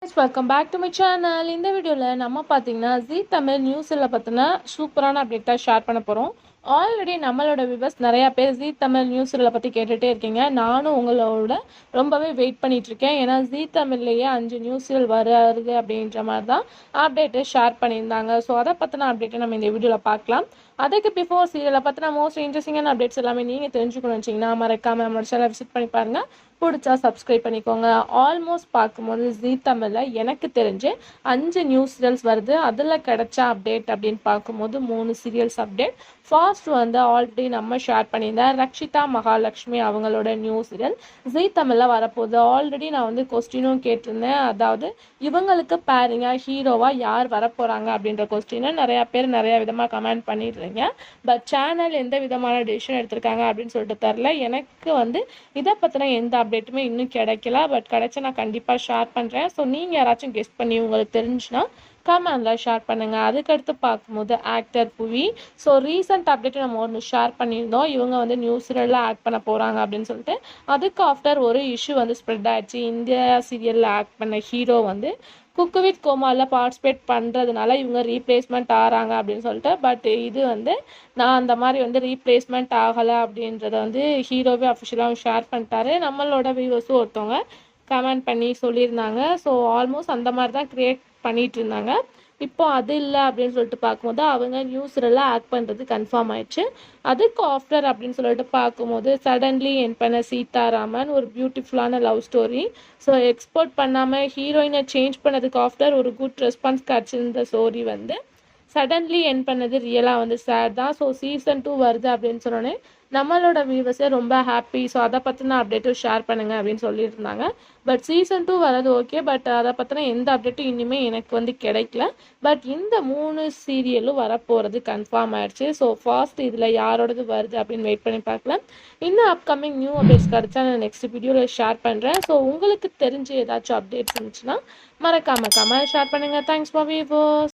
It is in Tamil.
Welcome back to my channel. இந்த வீடியோவில் நம்ம பார்த்தீங்கன்னா ஜீ தமிழ் நியூஸில் பார்த்தினா சூப்பரான அப்டேட் தான் ஷேர் பண்ண போகிறோம். ஆல்ரெடி நம்மளோட வியூவர்ஸ் நிறையா பேர் ஜீ தமிழ் நியூஸில் பற்றி கேட்டுகிட்டே இருக்கீங்க. நானும் உங்களோட ரொம்பவே வெயிட் பண்ணிகிட்ருக்கேன். ஏன்னா ஜீ தமிழ்லேயே 5 நியூஸில் வருது அப்படின்ற மாதிரி தான் அப்டேட்டு ஷேர் பண்ணியிருந்தாங்க. ஸோ அதை பற்றின அப்டேட்டை நம்ம இந்த வீடியோவில் பார்க்கலாம். அதுக்கு பிஃபோர் சீரியலை பற்றின மோஸ்ட் இன்ட்ரெஸ்டிங்கான அப்டேட்ஸ் எல்லாமே நீங்கள் தெரிஞ்சுக்கணும் வச்சிங்கன்னா மறக்காமல் நம்மளோட சேனல் விசிட் பண்ணி பாருங்கள். பிடிச்சா சப்ஸ்கிரைப் பண்ணிக்கோங்க. ஆல்மோஸ்ட் பார்க்கும்போது ஜீ தமிழில் எனக்கு தெரிஞ்சு 5 நியூஸ் சீரியல்ஸ் வருது. அதில் கிடைச்ச அப்டேட் அப்படின்னு பார்க்கும்போது 3 சீரியல்ஸ் அப்டேட். ஃபர்ஸ்ட் வந்து ஆல்ரெடி நம்ம ஷேர் பண்ணியிருந்தேன் ரக்ஷிதா மகாலட்சுமி அவங்களோட நியூ சீரியல் ஜீ தமிழில் வரப்போகுது. ஆல்ரெடி நான் வந்து கொஸ்டினும் கேட்டிருந்தேன். அதாவது இவங்களுக்கு பேரிங்காக ஹீரோவாக யார் வரப்போகிறாங்க அப்படின்ற கொஸ்டினை நிறையா பேர் நிறையா விதமாக கமெண்ட் பண்ணிடுறீங்க. பட் சேனல் எந்த விதமான டெசிஷன் எடுத்திருக்காங்க அப்படின்னு சொல்லிட்டு தெரில. எனக்கு வந்து இதை பற்றின எந்த அப்டேட்டுமே இன்னும் கிடைக்கல. பட் கிடைச்சா நான் கண்டிப்பாக ஷேர் பண்ணுறேன். ஸோ நீங்கள் யாராச்சும் கெஸ் பண்ணி உங்களுக்கு தெரிஞ்சுன்னா கமெண்டில் ஷேர் பண்ணுங்கள். அதுக்கடுத்து பார்க்கும்போது ஆக்டர் புவி. ஸோ ரீசெண்ட் அப்டேட்டு நம்ம ஒன்று ஷேர் பண்ணியிருந்தோம். இவங்க வந்து நியூ சீரியலில் ஆக்ட் பண்ண போகிறாங்க அப்படின்னு சொல்லிட்டு. அதுக்கு ஆஃப்டர் ஒரு இஷ்யூ வந்து ஸ்ப்ரெட் ஆகிடுச்சு. இந்தியா சீரியலில் ஆக்ட் பண்ண ஹீரோ வந்து குக்கு வித் கோமாலில் பார்ட்டிசிபேட் பண்ணுறதுனால இவங்க ரீப்ளேஸ்மெண்ட் ஆகிறாங்க அப்படின்னு சொல்லிட்டு. பட் இது வந்து நான் அந்த மாதிரி வந்து ரீப்ளேஸ்மெண்ட் ஆகலை அப்படின்றத வந்து ஹீரோவே அஃபிஷியலாக ஷேர் பண்ணிட்டாரு. நம்மளோட வியூவர்ஸும் ஒருத்தவங்க கமெண்ட் பண்ணி சொல்லியிருந்தாங்க. ஸோ ஆல்மோஸ்ட் அந்த மாதிரி தான் க்ரியேட் பண்ணிகிட்டு இருந்தாங்க. இப்போ அது இல்லை அப்படின்னு சொல்லிட்டு பார்க்கும்போது அவங்க நியூஸ்ல ஆக்ட் பண்ணுறது கன்ஃபார்ம் ஆயிடுச்சு. அதுக்கு ஆஃப்டர் அப்படின்னு சொல்லிட்டு பார்க்கும்போது சடன்லி என் பண்ண சீதாராமன் ஒரு பியூட்டிஃபுல்லான லவ் ஸ்டோரி. ஸோ எக்ஸ்போர்ட் பண்ணாமல் ஹீரோயினை சேஞ்ச் பண்ணதுக்கு ஆஃப்டர் ஒரு குட் ரெஸ்பான்ஸ் கிடச்சிருந்த ஸ்டோரி வந்து சடன்லி என் பண்ணது ரியலாக வந்து சேட் தான். ஸோ சீசன் 2 வருது அப்படின்னு சொன்னோன்னே நம்மளோட வியூவர்ஸே ரொம்ப ஹாப்பி. ஸோ அதை பற்றின அப்டேட்டும் ஷேர் பண்ணுங்கள் அப்படின்னு சொல்லியிருந்தாங்க. பட் சீசன் 2 வரது ஓகே. பட் அதை பற்றின எந்த அப்டேட்டும் இனிமே எனக்கு வந்து கிடைக்கல. பட் இந்த 3 சீரியலும் வரப்போகிறது கன்ஃபார்ம் ஆயிடுச்சு. ஸோ ஃபர்ஸ்ட் இதில் யாரோடது வருது அப்படின்னு வெயிட் பண்ணி பார்க்கலாம். இன்னும் அப்கமிங் நியூ அப்டேட்ஸ் கிடச்சா நான் நெக்ஸ்ட் வீடியோவில் ஷேர் பண்ணுறேன். ஸோ உங்களுக்கு தெரிஞ்சு ஏதாச்சும் அப்டேட்ஸ் இருந்துச்சுன்னா மறக்காமல் ஷேர் பண்ணுங்கள். Thanks for viewers.